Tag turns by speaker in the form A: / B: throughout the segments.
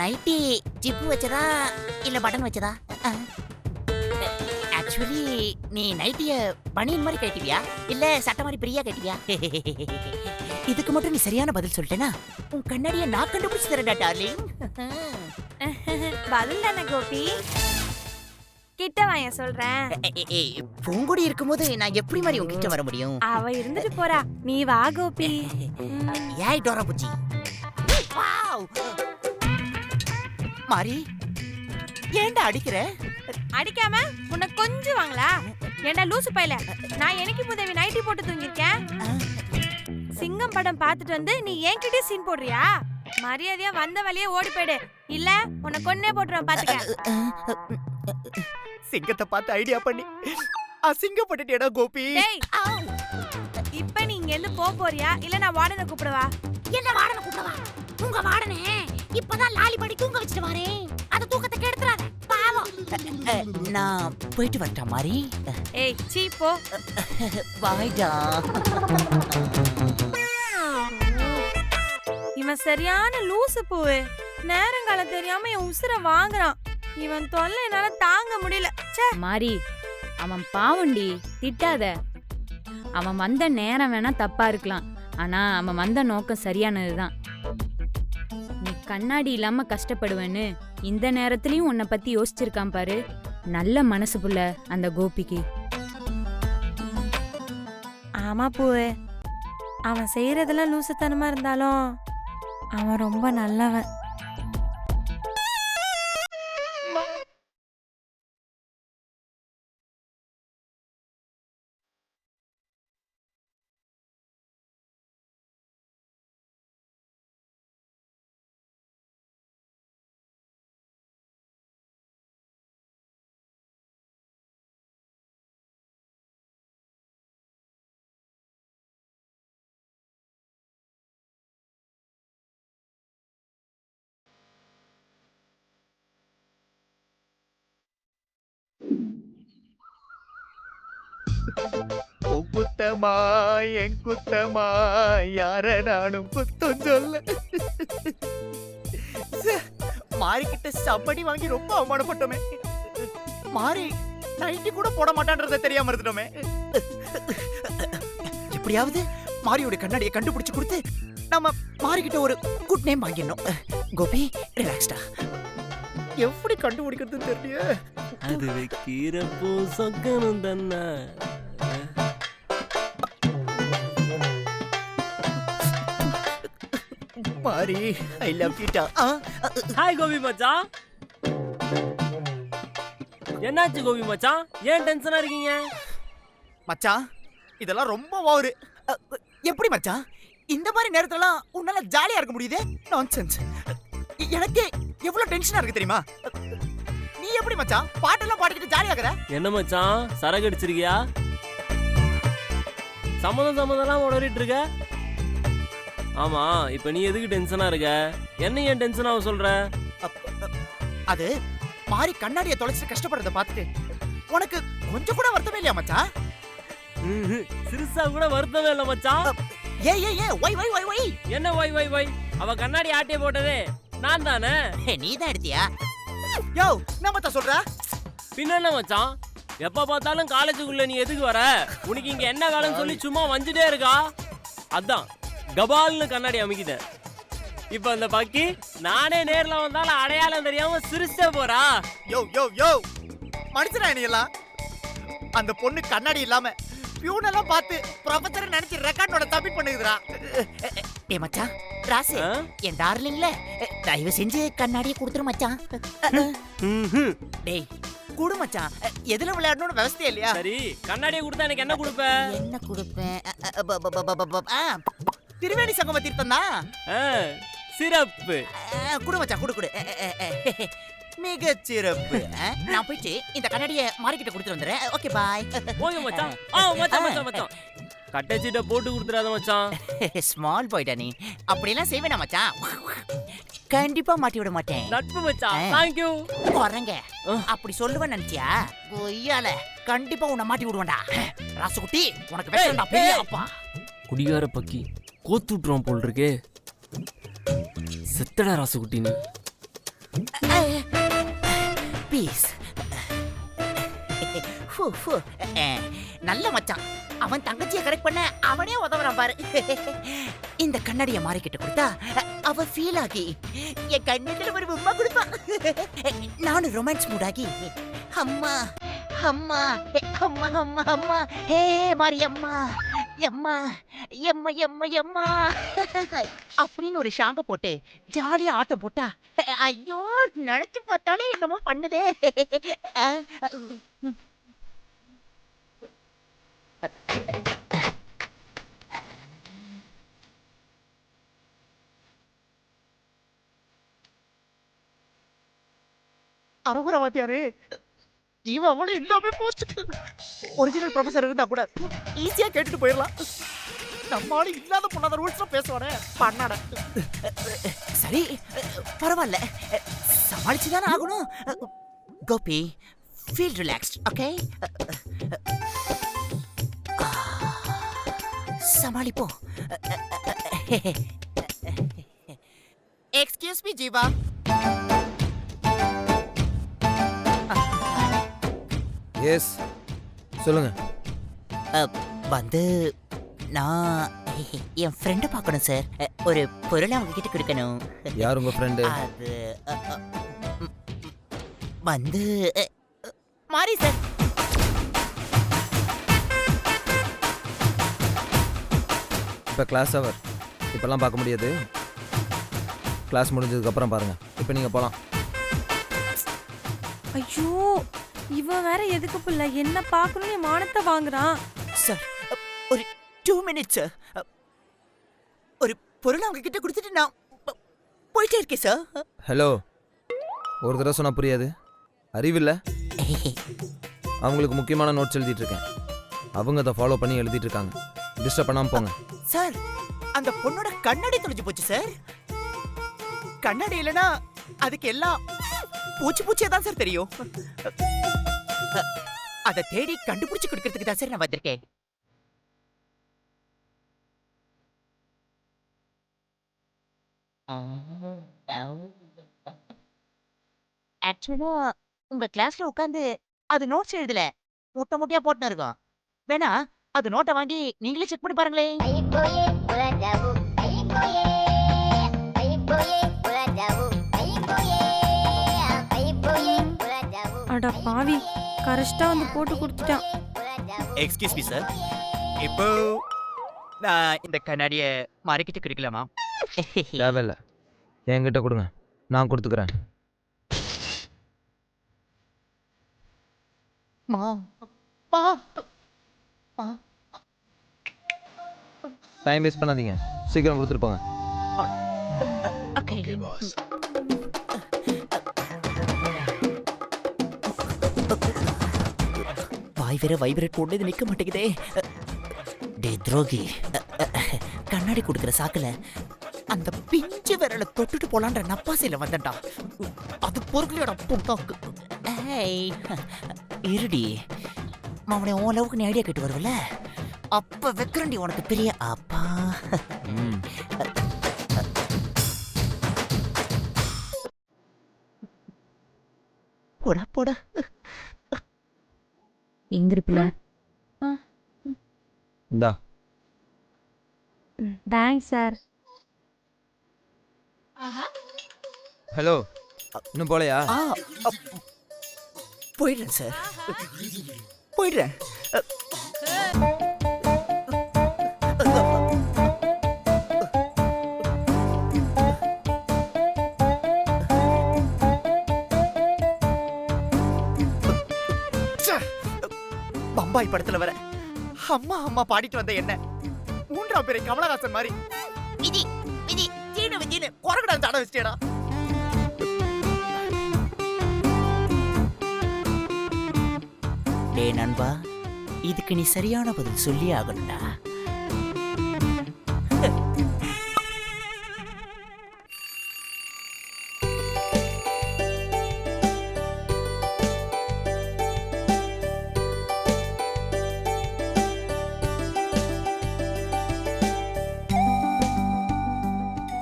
A: Nightie zip வச்சதா இல்ல button வச்சதா? Actually நீ நைட்டிய பனியன் மாதிரி கட்டிவியா இல்ல சட்டை மாதிரி பிரியா கட்டிவியா? இதுக்கு மட்டும் நீ சரியான பதில் சொல்லிட்டேனா உன் கண்ணாடிய நான் கண்டுபிடிச்சு தரேன்டா டார்லிங்.
B: பதில் தானே கோபி, கிட்ட வாங்க சொல்றேன்.
A: பூங்கொடி இருக்கும்போது நான் எப்படி மாதிரி உன்கிட்ட வர முடியும்?
B: அவ இருந்துட்டு போறா, நீ வா கோபி.
A: ஏய் டோரா புச்சி. மாரி ஏன்டா அடிக்கிற?
B: அடிக்காம உன்னை கொஞ்சம் வாங்களா? ஏண்டா லூசு பையல, நான் எனக்கு முதவி நைட்டி போட்டு தூங்கிருக்கேன். சிங்கம் படம் பார்த்துட்டு வந்து நீ என்கிட்டயே சீன் போடுறியா? மரியாதையா வந்த வழியே ஓடி போயிடு, இல்ல உன்னை கொன்னே போட்டுருவேன் பாத்துக்க.
A: சிங்கத்தை பார்த்து ஐடியா பண்ணி அசிங்கப்பட்டுட்டேடா கோபி.
B: டேய், இப்ப நீ இங்க இருந்து போறியா இல்ல நான் வார்டனை கூப்பிடவா?
A: என்ன வார்டனை கூப்பிடவா? உங்க வார்டனே இப்பதான் லாலி படி தூங்க வச்சிட்டு வரேன். அத தூக்கத்தை கெடுத்துறாத பாவம். நான் போயிட்டு வரட்டா மாரி?
B: ஏய் சீ போ.
A: வாய்டா.
B: இவன் சரியான லூசு பூவே, நேரங்காலம் தெரியாம என் உசுர வாங்குறான். இவன் தொல்லை என்னால தாங்க முடியல.
C: மாரி, அவன் பாவண்டி, திட்டாத. அவன் வந்த நேரம் வேணா தப்பா இருக்கலாம், ஆனா அவன் வந்த நோக்கம் சரியானதுதான். நீ கண்ணாடி இல்லாம கஷ்டப்படுவேன்னு இந்த நேரத்துலயும் உன்னை பத்தி யோசிச்சிருக்கான் பாரு. நல்ல மனசு புள்ள அந்த கோபிக்கு.
B: ஆமா பூவே, அவன் செய்யறதெல்லாம் லூசுத்தனமா இருந்தாலும் அவன் ரொம்ப நல்லவன்.
D: குத்தமா என் குத்தமா யார நானும் குத்தம் சொல்ல.
A: மாரிக்கிட்ட சப்படி வாங்கி ரொம்ப அவமானப்பட்டோமே. மாரி நைட்டி கூட போட மாட்டான்றத தெரியாம இருந்துட்டோமே. எப்படியாவது மாரியோட கண்ணாடியை கண்டுபிடிச்சு கொடுத்து நம்ம மாரிக்கிட்ட ஒரு குட் நேம் வாங்கிடணும். கோபி ரிலாக்ஸ்டா. எப்படி கண்டுபிடிக்கிறதுன்னு தெரியல.
E: அது வைக்கிறப்போ சொக்கணும் தன்னா.
A: மாரி ஐ லவ் யூ டா.
E: ஹாய் கோபி மச்சான். என்னாச்சு கோபி மச்சான், ஏன் டென்ஷனா இருக்கீங்க?
A: மச்சான் இதெல்லாம் ரொம்ப ஓவரு. எப்படி மச்சான் இந்த மாதிரி நேரத்துலலாம் உன்னால ஜாலியா இருக்க முடியுது? நான்சென்ஸ். எனக்கு எவ்வளவு டென்ஷனா இருக்கு தெரியுமா? நீ எப்படி மச்சான் பாட்டெல்லாம் பாடிக்கிட்டு ஜாலியா இருக்கற?
E: என்ன மச்சான் சரக்கு அடிச்சிருக்கியா? சம்மதம்லாம் உடறிட்டு இருக்க. ஆமா, இப்ப நீ எதுக்கு டென்ஷனா இருக்க? என்ன ஏன் டென்ஷன் ஆக சொல்ற?
A: அது மாறி கண்ணாடியை தொலைச்சு கஷ்டப்படுறத பார்த்துட்டு உனக்கு கொஞ்சம் கூட வருத்தமே இல்லையா மச்சான்?
E: சிறுசா கூட வருத்தமே இல்ல மச்சான்.
A: ஒய்
E: என்ன ஒய்? அவ கண்ணாடி ஆட்டிய போட்டதே நான் தானே.
A: நீ தான் எடுத்தியா? யோ நம்ம தான் சொல்ற.
E: பின்ன என்ன மச்சான், எப்ப பார்த்தாலும் காலேஜுக்குள்ள நீ எதுக்கு வர? உனக்கு இங்க என்ன வேலைன்னு சொல்லி சும்மா வந்துட்டே இருக்கா. அதான் கபால்னு கண்ணாடி அமைக்கிட்டேன். இப்ப அந்த பக்கி நானே நேர்ல வந்தாலும் அடையாளம் தெரியாம சிரிச்சே போறா.
A: யோ மனுஷனா நீ எல்லாம்? அந்த பொண்ணு கண்ணாடி இல்லாம பியூனெல்லாம் பார்த்து ப்ரொஃபசர் நினைச்சு ரெக்கார்டோட சப்மிட் பண்ணுதுடா. ஏ மச்சான் ராசு, என் டார்லிங்ல தயவு செஞ்சு கண்ணாடியை கொடுத்துரு மச்சான். டேய் குடு மச்சான். எதுல விளையாடணும்னு விவசாயம் இல்லையா?
E: சரி, கண்ணாடியை கொடுத்தா எனக்கு என்ன கொடுப்ப?
A: என்ன கொடுப்பேன்? திருவேணி சங்கம தீர்த்தம் தான்.
E: சிறப்பு.
A: குடு மச்சான் குடு. மிக சிறப்பு. நான் போயிட்டு இந்த கண்ணாடியை மாறிக்கிட்ட கொடுத்துட்டு வந்துடுறேன். Okay bye.
E: போங்க மச்சான். மச்சான் கட்டச்சிட்ட போட்டு கொடுத்துறாத மச்சான்.
A: ஸ்மால் பாய்டா நீ. அப்படிலாம் செய்வேனா மச்சான்? கண்டிப்பா மாட்டி விட மாட்டேன்.
E: நட்பு மச்சான். Thank you.
A: போறங்க. அப்படி சொல்லுவேன் நினைச்சியா? கொய்யால கண்டிப்பா உன்னை மாட்டி விடுவேன்டா. ராசுகுட்டி உனக்கு வெட்டண்டா பெரிய அப்பா.
E: குடிகார பக்கி கோத்து விட்டுறோம் போல் இருக்கே. செத்தடா ராசுகுட்டி நீ.
A: பீஸ். நல்ல மச்சான். அவன் தங்கச்சியை கரெக்ட் பண்ண அவனே உதவுறான் பாரு. இந்த கண்ணாடியை மாறிக்கிட்டு கொடுத்தா அவ ஃபீல் ஆகி என் கண்ணத்துல ஒரு உம்மா கொடுப்பான். நானும் ரொமான்ஸ் மூடாகி அம்மா அம்மா அம்மா அம்மா அம்மா ஹே மாரி அம்மா எம்மா எம்மா எம்மா எம்மா அப்படின்னு ஒரு ஷாங்க போட்டு ஜாலியா ஆட்டம் போட்டா ஐயோ நினைச்சு பார்த்தாலே என்னமோ பண்ணுதே. அரகுர வாத்தியாரு ஜீவாவோட எல்லாமே போச்சு. ஒரிஜினல் ப்ரொஃபசர் இருந்தா கூட ஈஸியா கேட்டுட்டு போயிடலாம். நம்மளால இல்லாத பொண்ணாத ரூல்ஸ்ல பேசுவானே பண்ணாட. சரி பரவாயில்ல, சமாளிச்சுதானே ஆகணும். Gopi feel relaxed, okay? சமாளிப்போம். Excuse me Jeeva.
F: எஸ், சொல்லுங்க.
A: வந்து நான் என் ஃப்ரெண்டை பார்க்கணும் சார். ஒரு பொருளை அவங்க கிட்ட கொடுக்கணும்.
F: யார் உங்க ஃப்ரெண்டு?
A: அது வந்து மாறி சார்.
F: இப்போ கிளாஸ் அவர், இப்போல்லாம் பார்க்க முடியாது. கிளாஸ் முடிஞ்சதுக்கப்புறம் பாருங்க. இப்போ நீங்கள் போகலாம்.
B: ஐயோ இவன் வேற எதுக்கு பிள்ளை என்ன பார்க்கணும் என் மானத்தை வாங்குறான்.
A: சார் ஒரு 2 மினிட்ஸ் சார். ஒரு பொருளை அவங்க கிட்ட கொடுத்துட்டு நான் போயிட்டே இருக்கேன் சார்.
F: ஹலோ, ஒரு தடவை சொன்னால் புரியாது, அறிவில்லை? அவங்களுக்கு முக்கியமான நோட்ஸ் எழுதிட்டு இருக்கேன். அவங்க அதை ஃபாலோ பண்ணி எழுதிட்டு இருக்காங்க. டிஸ்டர்ப் பண்ணாமல் போங்க.
A: சார் அந்த பொண்ணோட கண்ணாடி தொலைஞ்சு போச்சு சார். கண்ணாடி இல்லைன்னா அதுக்கு எல்லாம் பூச்சி பூச்சியா தான் சார் தெரியும். அதை தேடி கண்டுபிடிச்சு கொடுக்கறதுக்கு தான் சார் நான் வந்திருக்கேன். ஆக்சுவலா உங்க கிளாஸ்ல உட்காந்து அது நோட்ஸ் எழுதல, மூட்டை மூட்டையா போட்டுன்னு இருக்கோம். வேணா அது நோட்டை வாங்கி நீங்களே செக் பண்ணி பாருங்களே.
B: அட பாவி, கரெக்டா வந்து போட்டு கொடுத்துட்டான்.
A: எக்ஸ்கியூஸ் மீ சார், இப்போ நான் இந்த கண்ணாடியை மாறிக்கிட்டு கிடைக்கலாமா?
F: தேவையில்லை, என்கிட்ட கொடுங்க, நான் கொடுத்துக்கிறேன். டைம் வேஸ்ட் பண்ணாதீங்க, சீக்கிரம் கொடுத்துட்டு போங்க.
A: வாய் வேற வைப்ரேட் போட்டு நிக்க மாட்டேங்குதே. டே துரோகி, கண்ணாடி கொடுக்குற சாக்குல அந்த பிஞ்சு விரலை தொட்டுட்டு போலான்ற நப்பாசையில வந்தண்டா. அது பொருளையோட பொண்ணாக்கு. இருடி அவனை உன் அளவுக்கு நீ ஐடியா கேட்டு வருவல, அப்ப வைக்கிறண்டி உனக்கு பெரிய அப்பா. போடா போடா.
C: எங்க இருப்பில?
F: இந்தா.
B: Thanks sir.
F: ஹலோ, இன்னும் போலையா?
A: போயிடுறேன் சார், போயிடுறேன். பம்பாய் படத்துல வர அம்மா அம்மா பாடிட்டு வந்த என்ன 3ஆம் பேரை கமலஹாசன் மாதிரி விதி விதி ஜீனு விஜின்னு குரங்கடா தட வச்சிட்டேடா. டே நண்பா, இதுக்கு நீ சரியான பதில் சொல்லி ஆகணும்டா.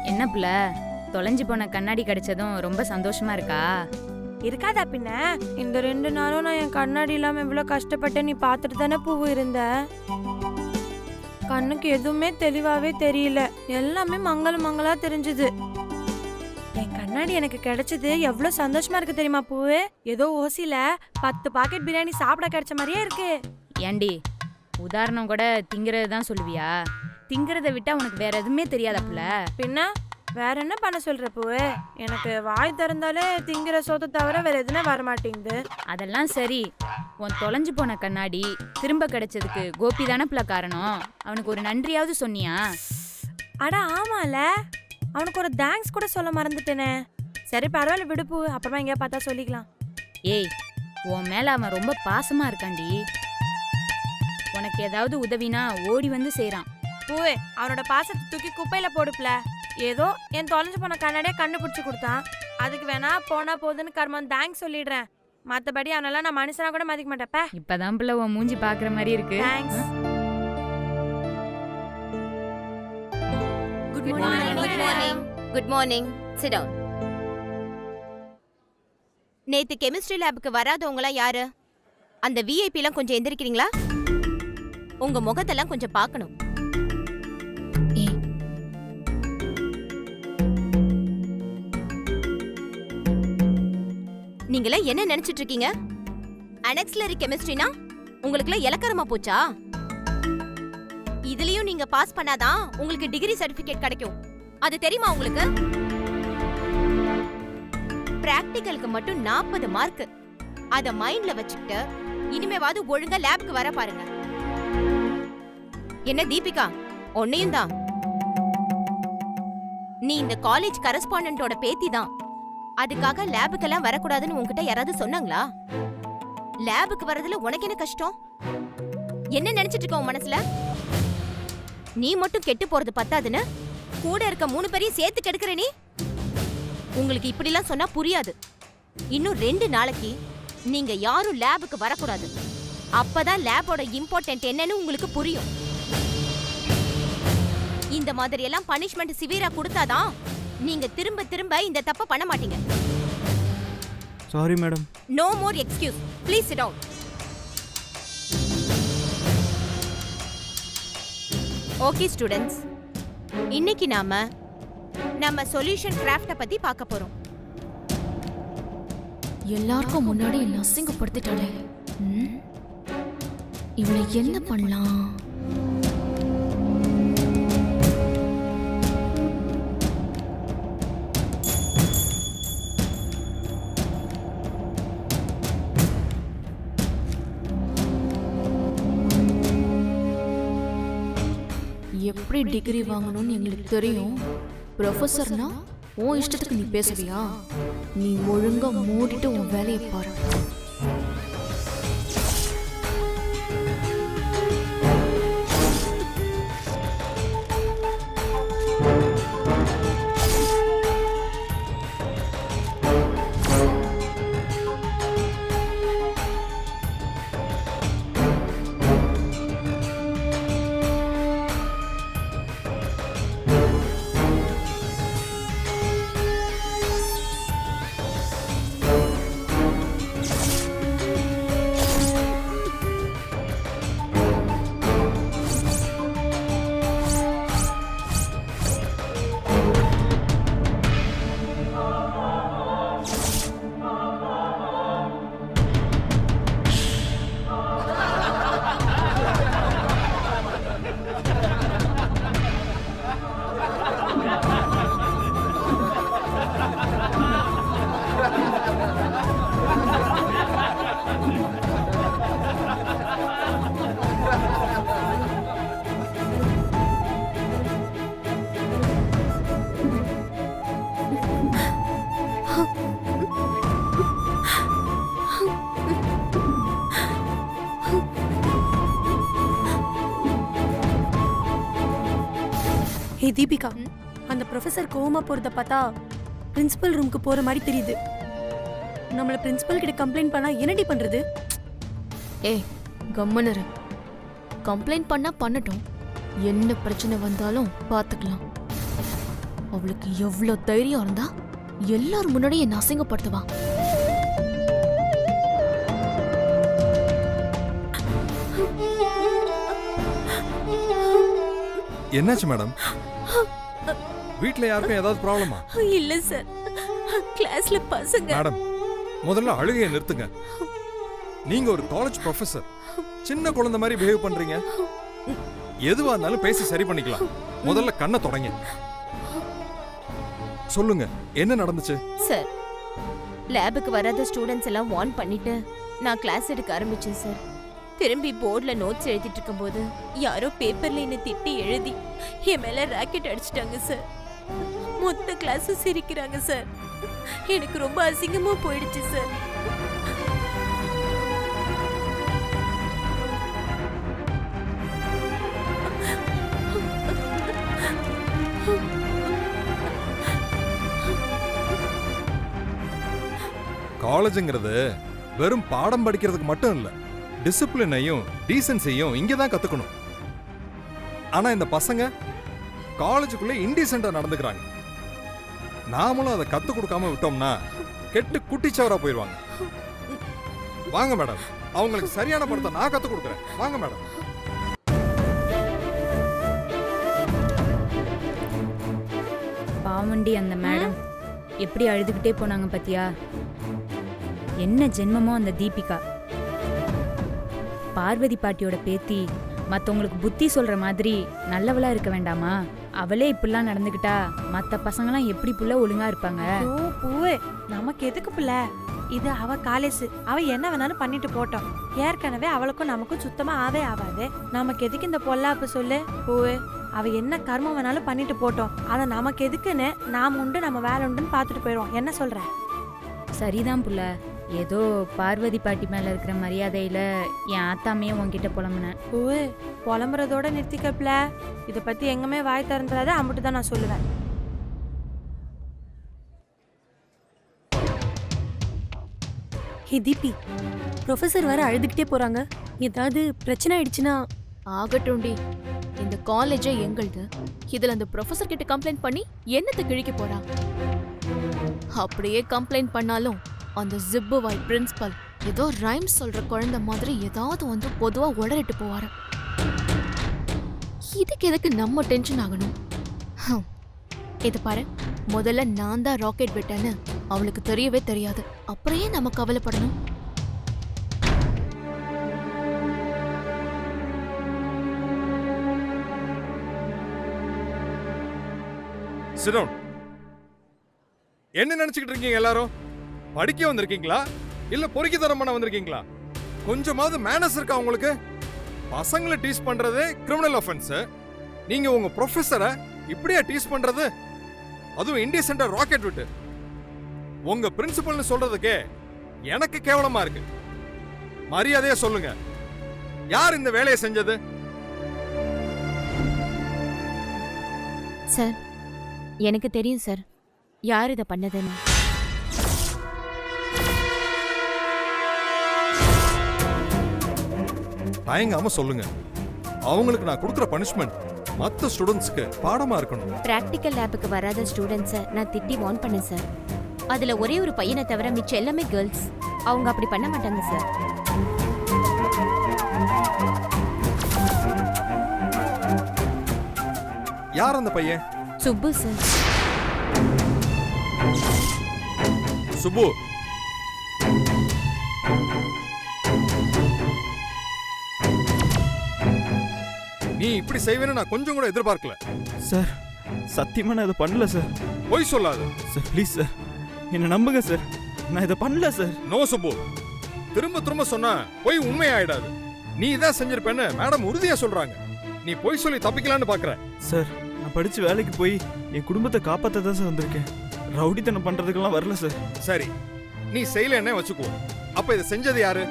C: என்ன பிள்ள தொலைஞ்சு போன கண்ணாடி கிடைச்சதும் ரொம்ப சந்தோஷமா இருக்கா?
B: இருக்காதா பின்ன? இந்த 2 நாளும் நான் என் கண்ணாடி இல்லாம இவ்வளவு கஷ்டப்பட்டு நீ பார்த்துட்டு தானே பூவு இருந்த. கண்ணுக்கு எதுவுமே தெளிவாவே தெரியல, எல்லாமே மங்களா தெரிஞ்சுது. என் கண்ணாடி எனக்கு கிடைச்சது எவ்வளவு சந்தோஷமா இருக்கு தெரியுமா பூவு? ஏதோ ஓசில 10 பாக்கெட் பிரியாணி சாப்பிட கிடைச்ச மாதிரியே இருக்கு.
C: ஏண்டி உதாரணம் கூட திங்கிறது தான் சொல்லுவியா? திங்கிறத விட்டா உனக்கு வேற எதுவுமே தெரியாதாப்புல?
B: பின்ன வேற என்ன பண்ண சொல்ற பூவு? எனக்கு வாய் திறந்தாலே திங்கிற சோத்தை தவிர வேற எதுவுமே வர மாட்டேங்குது.
C: அதெல்லாம் சரி, உன் தொலைஞ்சு போன கண்ணாடி திரும்ப கிடைச்சதுக்கு கோபி தானப்புல காரணம். அவனுக்கு ஒரு நன்றியாவது சொன்னியா?
B: அட ஆமால, அவனுக்கு ஒரு தேங்க்ஸ் கூட சொல்ல மறந்துட்டேனே. சரி பரவாயில்ல விடுப்பு, அப்புறமா எங்கேயா பார்த்தா சொல்லிக்கலாம்.
C: ஏய், உன் மேல அவன் ரொம்ப பாசமா இருக்காண்டி. உனக்கு ஏதாவது உதவினா ஓடி வந்து செய்றான்.
B: பூவே, அவனோட பாசத்தை தூக்கி குப்பையில போடுப்ல. ஏதோ என் தொலைஞ்சு போன கண்ணாடியே கண்டுபிடிச்சு கொடுத்தான், அதுக்கு வேணா போனா போதுன்னு கர்மம் தேங்க்ஸ் சொல்லிடுறேன். மத்தபடி அவனெல்லாம் நான் மனுஷனா கூட மதிக்க மாட்டேப்ப.
C: இப்பதான் பிள்ளை உன் மூஞ்சி பாக்குற மாதிரி இருக்கு.
B: Thanks.
G: Good morning. Good morning. Sit down. நேத்து கெமிஸ்ட்ரி லேபுக்கு வராதவங்களாம் யாரு? அந்த விஐபி எல்லாம் கொஞ்சம் எந்திரிக்கிறீங்களா? உங்க முகத்தெல்லாம் கொஞ்சம் பார்க்கணும். நீங்களே என்ன நினைச்சிட்டு இருக்கீங்க? அனெக்ஸ்லரி கெமிஸ்ட்ரினா உங்களுக்குலாம் இலக்கரமா போச்சா? இதுலயும் நீங்க பாஸ் பண்ணாதான் உங்களுக்கு டிகிரி சர்டிபிகேட் கிடைக்கும். அது தெரியுமா உங்களுக்கு? பிராக்டிகலுக்கு மட்டும் 40 மார்க். அத மைண்ட்ல வச்சுக்கிட்டு இனிமேவாது ஒழுங்கா லேபுக்கு வர பாருங்க. என்ன தீபிகா, உன்னையும் தான். நீ இந்த காலேஜ் கரஸ்பாண்டன்டோட பேத்தி தான். அதுக்காக லேபுக்கெல்லாம் வரக்கூடாதுன்னு உன்கிட்ட யாராவது சொன்னாங்களா? லேபுக்கு வரதுல உனக்கு என்ன கஷ்டம்? என்ன நினைச்சிட்டு இருக்க உன் மனசுல? நீ மட்டும் கெட்டு போறது பத்தாதுன்னு கூட இருக்க 3 பேரையும் சேர்த்து கெடுக்கிற நீ. உங்களுக்கு இப்படிலாம் சொன்னா புரியாது. இன்னும் 2 நாளைக்கு நீங்க யாரும் லேபுக்கு வரக்கூடாது. அப்பதான் லேபோட இம்பார்ட்டன்ட் என்னன்னு உங்களுக்கு புரியும். இந்த மாதிரி எல்லாம் பனிஷ்மெண்ட் சிவியரா கொடுத்தாதான் நீங்க திரும்ப திரும்ப இந்த தப்ப பண்ண மாட்டீங்க.
D: Sorry madam.
G: No more excuse. Please sit down. Okay students, இன்னைக்கு நம்ம சொல்யூஷன் கிராஃப்ட பத்தி பார்க்க போறோம்.
H: எல்லாருக்கும் முன்னாடி என்ன அசிங்கப்படுத்திட்டாளே. இவனை என்ன பண்ணலாம்? எப்படி டிகிரி வாங்கணும்னு எங்களுக்கு தெரியும். ப்ரொஃபஸர்னா உன் இஷ்டத்துக்கு நீ பேசுவியா? நீ ஒழுங்கா மூடிட்டு உன் வேலையை பாரு.
I: ஹே தீபிகா, அந்த ப்ரொஃபசர் கோவமா போறத பார்த்தா பிரின்சிபல் ரூமுக்கு போற மாதிரி தெரியுது. நம்மள பிரின்சிபல் கிட்ட கம்ப்ளைண்ட் பண்ணா என்னடி பண்றது?
H: ஏய் கம்மனரு, கம்ப்ளைண்ட் பண்ணா பண்ணட்டும். என்ன பிரச்சனை வந்தாலும் பார்த்துக்கலாம். அவளுக்கு எவ்வளவு தைரியம் இருந்தா எல்லாரும் முன்னாடி என்ன அசிங்கப்படுத்துவா.
J: என்னாச்சு மேடம்? வீட்ல யாருக்கும் ஏதாவது ப்ராப்ளமா?
I: இல்ல சார், கிளாஸ்ல பசங்க.
J: மேடம், முதல்ல அழுகையை நிறுத்துங்க. நீங்க ஒரு காலேஜ் ப்ரொஃபசர், சின்ன குழந்தை மாதிரி பிஹேவ் பண்றீங்க. எதுவா இருந்தாலும் பேசி சரி பண்ணிக்கலாம். முதல்ல கண்ணை தொடங்க. சொல்லுங்க, என்ன நடந்துச்சு?
G: சார், லேபுக்கு வராத ஸ்டூடெண்ட்ஸ் எல்லாம் வார்ன் பண்ணிட்டு நான் கிளாஸ் எடுக்க ஆரம்பிச்சேன் சார். திரும்பி போர்ட்ல நோட்ஸ் எழுதிட்டு இருக்கும்போது யாரோ பேப்பர்ல என்ன திட்டி எழுதி என் மேல ராக்கெட் அடிச்சிட்டாங்க சார். மொத்த கிளாஸ் சிரிக்கிறாங்க சார். எனக்கு ரொம்ப அசிங்கமா போயிடுச்சு சார்.
J: காலேஜ்ங்கிறது வெறும் பாடம் படிக்கிறதுக்கு மட்டும் இல்ல, டிசிப்ளினையும் டீசன்சியையும் இங்க தான் கத்துக்கணும். ஆனா இந்த பசங்க காலேஜுக்குள்ள இன்டீசென்ட்டா நடந்துக்கிறாங்க. நாமளும் அதை கத்து கொடுக்காம விட்டோம்னா கெட்டு குட்டிச்சவரா போயிடுவாங்க. வாங்க மேடம், அவங்களுக்கு சரியான படத்தை நான் கத்து கொடுக்குறேன். வாங்க மேடம்.
C: பாவண்டி அந்த மேடம் எப்படி அழுதுகிட்டே போனாங்க பாத்தியா? என்ன ஜென்மமோ அந்த தீபிகா. பார்வதி பாட்டியோட பேத்தி மத்தவங்களுக்கு புத்தி சொல்ற மாதிரி நல்லவளா இருக்க வேண்டாமா? அவளே இப்படிலாம் நடந்துக்கிட்டா மத்த பசங்களாம் எப்படி புள்ள ஒழுங்கா இருப்பாங்க?
B: ஓ பூவே, நமக்கு எதுக்கு பிள்ளை? இது அவ காலேஜ், அவ என்ன வேணாலும் பண்ணிட்டு போட்டோம். ஏற்கனவே அவளுக்கும் நமக்கும் சுத்தமா ஆகாது. நமக்கு எதுக்கு இந்த பொல்லாப்பு சொல்லு பூவே? அவ என்ன கர்மம் வேணாலும் பண்ணிட்டு போட்டோம். அத நமக்கு எதுக்குன்னு நாம உண்டு நம்ம வேலை உண்டுன்னு பாத்துட்டு போயிடுவோம். என்ன சொல்ற?
C: சரிதான் புள்ள. ஏதோ பார்வதி பாட்டி மேல இருக்கிற மரியாதையில என் ஆத்தாமையே உன்கிட்ட புலம்புனேன்.
B: பூவே, புலம்புறதோட நிறுத்திக்கப்ல. இத பத்தி எங்கமே வாய் திறந்துடாத, அம்பிட்டு தான் நான் சொல்லுவேன்.
I: ஹே தீபி, ப்ரொஃபசர் வேற அழுதுகிட்டே போறாங்க. ஏதாவது பிரச்சனை ஆயிடுச்சுன்னா?
H: ஆகட்டும்டி, இந்த காலேஜே எங்களுது. இதுல அந்த ப்ரொஃபசர் கிட்ட கம்ப்ளைண்ட் பண்ணி என்னத்தை கிழிக்க போறா? அப்படியே கம்ப்ளைண்ட் பண்ணாலும் அந்த ஜிப்பு வாய் பிரின்சிபல் ஏதோ ரைம் சொல்ற குழந்தை மாதிரி ஏதாவது வந்து பொதுவா உளறிட்டு போவாரு. இதுக்கு எதுக்கு நம்ம டென்ஷன் ஆகணும்? இது பாரு, முதல்ல நான் தான் ராக்கெட் விட்டேன்னு அவளுக்கு தெரியவே தெரியாது. அப்புறையே நம்ம கவலைப்படணும்?
J: Sit down. என்ன நினைச்சுக்கிட்டு இருக்கீங்க எல்லாரும்? படிக்க வந்திருக்கீங்களா இல்ல பொறுக்கித்தனம் பண்ண வந்திருக்கீங்களா? கொஞ்சமாவது மேனஸ் இருக்கா உங்களுக்கு? பசங்களை டீஸ் பண்றது கிரிமினல் ஆஃபென்ஸ். நீங்க உங்க ப்ரொஃபஸரை இப்படியா டீஸ் பண்றது? அதுவும் இன்டிசென்ட்டா ராக்கெட் விட்டு. உங்க பிரின்சிபல்னு சொல்றதுக்கே எனக்கு கேவலமா இருக்கு. மரியாதையா சொல்லுங்க, யார் இந்த வேலையை செஞ்சது?
G: சார், எனக்கு தெரியும் சார் யார் இதை பண்ணதுன்னு.
J: தயங்காம சொல்லுங்க. அவங்களுக்கு நான் கொடுக்குற பனிஷ்மெண்ட் மற்ற ஸ்டூடெண்ட்ஸ்க்கு பாடமா இருக்கணும்.
G: பிராக்டிக்கல் லேபுக்கு வராத ஸ்டூடெண்ட்ஸை நான் திட்டி வார்ன் பண்ணேன் சார். அதுல ஒரே ஒரு பையனை தவிர மிச்சம் எல்லாமே கேர்ள்ஸ். அவங்க அப்படி பண்ண மாட்டாங்க சார்.
J: யார் அந்த பையன்?
G: சுப்பு சார்.
J: சுப்பு, நீ இப்படி செய்வேன்னு நான் கொஞ்சம் கூட எதிர்பார்க்கல.
D: சார், சத்தியமா நான் இதை பண்ணல சார்.
J: பொய் சொல்லாத
D: சார், ப்ளீஸ் சார், என்னை நம்புங்க சார். நான் இதை பண்ணல சார்.
J: நோ சுப்பு, திரும்ப திரும்ப சொன்னா பொய் உண்மையாயிடாது. நீ இதான் செஞ்சிருப்பேன்னு மேடம் உறுதியா சொல்றாங்க. நீ பொய் சொல்லி தப்பிக்கலான்னு பாக்குற.
D: சார், நான் படிச்சு வேலைக்கு போய் என் குடும்பத்தை காப்பாற்ற தான் சார் வந்திருக்கேன். ரவுடித்தனம் பண்றதுக்கெல்லாம் வரல சார்.
J: சரி, நீ செய்யலன்னே வச்சுக்கோ. அப்ப இதை செஞ்சது யாரு?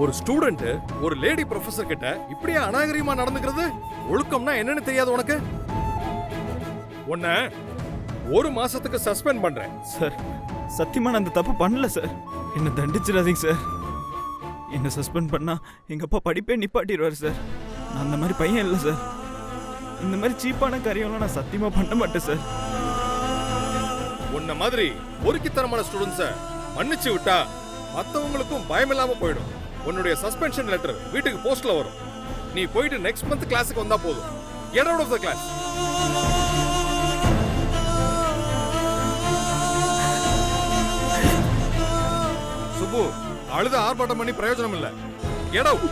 J: ஒரு ஸ்டூடெண்ட் ஒரு லேடி ப்ரொஃபசர் கிட்ட இப்படியே அநாகரிகமா நடந்துக்கிறது? ஒழுக்கம்னா என்னன்னு தெரியாது உனக்கு? உன்னை 1 மாசத்துக்கு சஸ்பெண்ட் பண்றேன்.
D: சார், சத்தியமா நான் அந்த தப்பு பண்ணல சார். என்னை தண்டிச்சிடாதீங்க சார். என்னை சஸ்பெண்ட் பண்ணா எங்க அப்பா படிப்பே நிப்பாட்டிடுவார் சார். நான் அந்த மாதிரி பையன் இல்லை சார். இந்த மாதிரி சீப்பான காரியம்லாம் நான் சத்தியமா பண்ண மாட்டேன் சார்.
J: உன்ன மாதிரி பொறுக்கித்தனமான ஸ்டூடெண்ட்ஸை மன்னிச்சு விட்டா மத்தவங்களுக்கும் பயம் இல்லாம போயிடும். உன்னுடைய சஸ்பென்ஷன் லெட்டர் வீட்டுக்கு போஸ்ட்ல வரும். நீ போயிட்டு நெக்ஸ்ட் மந்த் கிளாஸுக்கு வந்தா போதும். Get out of the class. Subbu, அழுத ஆர்ப்பாட்டம் பண்ணி பிரயோஜனம் இல்ல. Get out.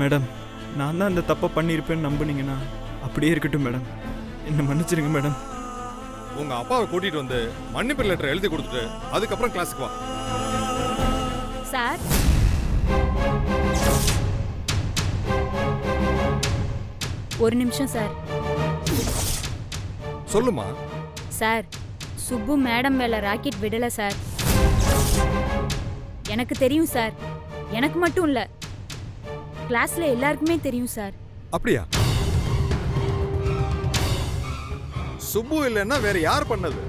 D: மேடம், நான் தான் அந்த தப்பை பண்ணியிருப்பேன்னு நம்புனீங்கன்னா அப்படியே இருக்கட்டும் மேடம். என்ன மன்னிச்சிருங்க மேடம்.
J: உங்க அப்பாவை கூட்டிட்டு வந்து மன்னிப்பு லெட்டர் எழுதி கொடுத்துட்டு அதுக்கப்புறம் கிளாஸுக்கு வா.
C: சார், ஒரு நிமிஷம் சார்.
J: சொல்லுமா.
C: சார், சுப்பு மேடம் மேல ராக்கெட் விடல சார். எனக்கு தெரியும் சார். எனக்கு மட்டும் இல்ல, கிளாஸ்ல எல்லாருக்குமே தெரியும் சார்.
J: அப்படியா? சுப்பு இல்லைன்னா வேற யார் பண்ணது?